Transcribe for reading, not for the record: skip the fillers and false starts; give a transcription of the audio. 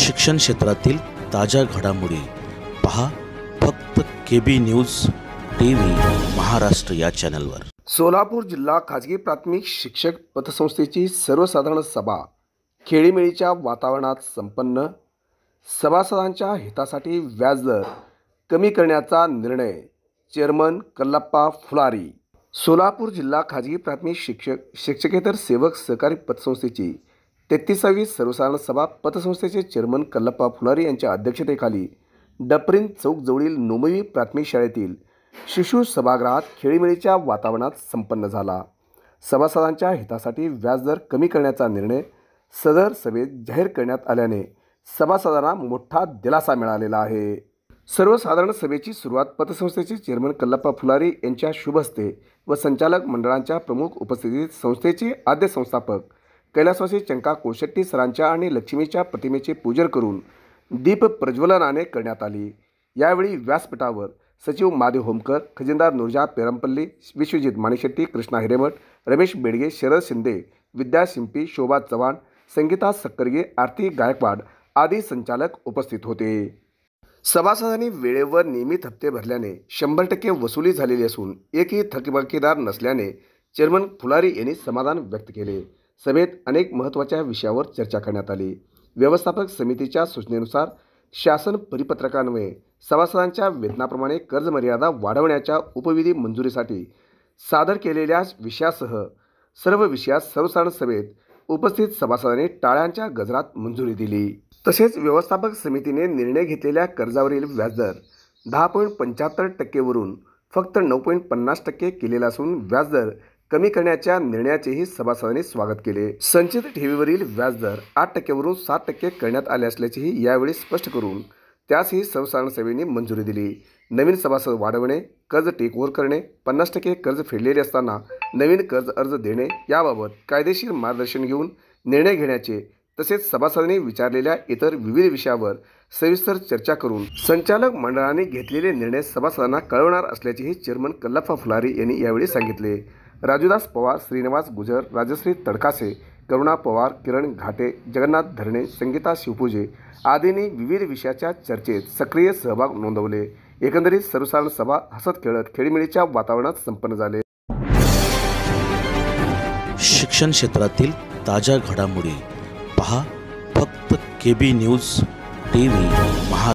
शिक्षण क्षेत्रातील ताज्या घडामोडी पहा फक्त केबी न्यूज टीव्ही महाराष्ट्र या चॅनलवर। सोलापूर जिल्हा खाजगी प्राथमिक शिक्षक पतसंस्थेची सर्वसाधारण सभा खेळीमेळीच्या वातावरणात संपन्न। सभासदांच्या हितासाठी व्याजदर कमी करण्याचा निर्णय, चेअरमन कल्लप्पा फुलारी। सोलापूर जिल्हा खाजगी प्राथमिक शिक्षकेतर सेवक सहकारी पतसंस्थेची 33वी सर्वसाधारण सभा पतसंस्थेचे चेअरमन कल्लप्पा फुलारी यांच्या अध्यक्षतेखाली डपरीन चौकजवळील नोमवी प्राथमिक शाळेतील शिशु सभागृहात खेळीमेळीच्या वातावरणात संपन्न झाला। सभासदांच्या हितासाठी व्याजदर कमी करण्याचा निर्णय सदर सभेत जाहीर करण्यात आल्याने सभासदांना मोठा दिलासा मिळालेला आहे। सर्वसाधारण सभेची सुरुवात पतसंस्थेचे चेअरमन कल्लप्पा फुलारी यांच्या शुभ हस्ते व संचालक मंडळांच्या प्रमुख उपस्थितीत संस्थेचे आद्य संस्थापक कैलासवासी चंका कोळशेट्टी सरांच्या आणि लक्ष्मीच्या प्रतिमेचे पूजन करून दीप प्रज्वलनाने करण्यात आली। यावेळी व्यासपीठावर सचिव महादेव होमकर, खजिनदार नुरजा पेरमपल्ली, विश्वजित माणिकशेट्टी, कृष्णा हिरेमठ, रमेश बेडगे, शरद शिंदे, विद्या शिंपी, शोभा चव्हाण, संगीता सक्करगे, आरती गायकवाड आदी संचालक उपस्थित होते। सभासदांनी वेळेवर नियमित हप्ते भरल्याने 100% वसुली झालेली असून एकही थकबाकीदार नसल्याने चेअरमन फुलारी यांनी समाधान व्यक्त केले। सभेत अनेक महत्त्वाच्या विषयावर चर्चा करण्यात आली। व्यवस्थापक समितीच्या सूचनेनुसार शासन परिपत्रकान्वये सभासदांच्या वेतनाप्रमाणे कर्ज मर्यादा वाढवण्याच्या उपविधी मंजुरीसाठी सादर केलेल्या विषयासह सर्व विषयात सर्वसाधारण सभेत उपस्थित सभासदांनी टाळ्यांच्या गजरात मंजुरी दिली। तसेच व्यवस्थापक समितीने निर्णय घेतलेल्या कर्जावरील व्याजदर 10.75% वरून फक्त 9.50% केलेला असून व्याजदर कमी करण्याच्या निर्णयाचेही सभासदांनी स्वागत केले। संचित ठेवीवरील व्याजदर 8% वरून 7% करण्यात आले असल्याचेही यावेळी स्पष्ट करून त्यासही सर्वसाधारण सभेने मंजुरी दिली। नवीन सभासद वाढवणे, कर्ज टेकओव्हर करणे, 50% कर्ज फेडलेले असताना नवीन कर्ज अर्ज देणे याबाबत कायदेशीर मार्गदर्शन घेऊन निर्णय घेण्याचे तसेच सभासदांनी विचारलेल्या इतर विविध विषयावर सविस्तर चर्चा करून संचालक मंडळाने घेतलेले निर्णय सभासदांना कळवणार असल्याचेही चेअरमन कल्लप्पा फुलारी यांनी यावेळी सांगितले। राजूदास पवार, श्रीनिवास गुजर, राजश्री तडकासे, करुणा पवार, किरण घाटे, जगन्नाथ धरणे, संगीता शिवपूजे आदींनी विविध विषयाच्या चर्चेत सक्रिय सहभाग नोंदवले। एकंदरीत सर्वसाधारण सभा हसत खेळत खेळीमेळीच्या वातावरणात संपन्न झाले। शिक्षण क्षेत्रातील ताज्या घडामोडी पहा फक्त केबी न्यूज टीव्ही